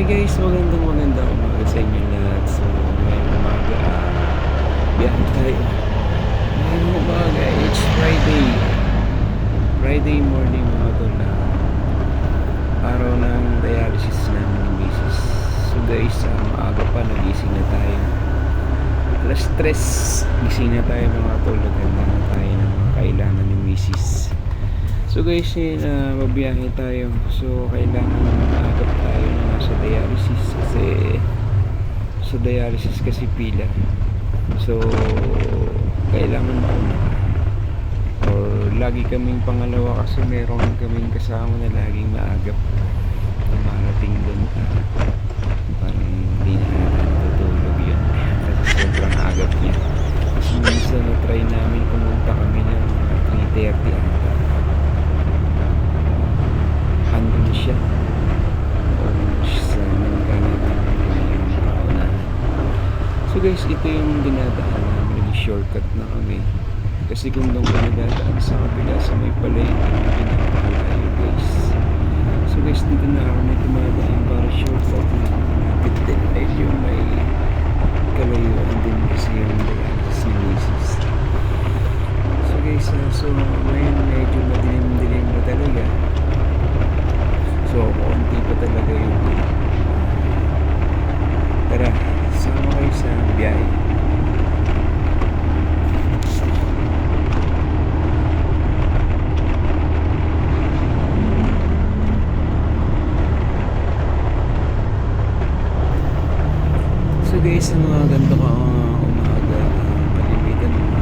Hi guys, magandang umaga sa inyo lahat. So, ngayong umaga, biyahe tayo. Ngayong umaga, it's Friday. Friday morning mga tol. Araw ng dialysis namin ng misis. So guys, maaga pa, nagising na tayo. Alas 3, gising na tayo mga tol. Naganda na tayo ng mga kailangan ni misis. So guys, mabiyahe tayo. So kailangan maagap tayo na nasa dialysis kasi pila. So kailangan mauna. Or lagi kaming pangalawa kasi meron kaming kasama na laging maagap na marating doon. Parang hindi na natutulog yun kasi sobrang agap niya. Kasi minsan na try namin pumunta kami ng 3:30 ata. Andun siya o sa Canada yung paunahan. So guys, ito yung dinadaan namin, nag-shortcut na kami kasi kung doon kami dadaan sa kabila sa may palengke pinapakalayo guys. So guys, dito na ako may tumadaan para shortcut na malapit din, medyo may kalayuan din kasi yung dialysis ni misis. So guys, so ngayon medyo madilim-dilim na talaga. So, konti pa talaga yun. Tara, sama kayo sa biyahe. So guys, ang mga ganito ka umaga, kalimitan mo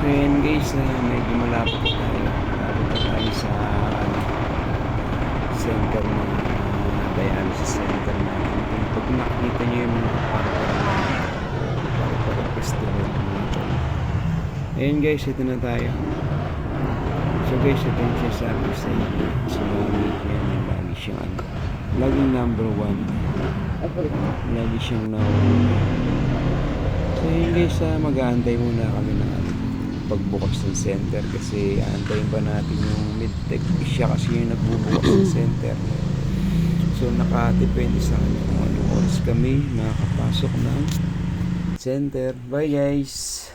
Ayan guys, medyo malapit na tayo. Malapit na tayo sa center na dialysis center natin. Pag nakikita nyo yung mga pagpapwesto nito. Ayan guys, ito na tayo. So guys, ito yung sinasabi sa inyo. So yan, lagi siyang laging number 1. Lagi siyang number 1. So yun guys, mag-aantay muna kami ng pagbukas ng center kasi aantayin pa natin yung medtech. Siya kasi yung nagbubukas ng center. So nakadepende sa kanya kung anong oras kami nakapasok ng center. Bye guys!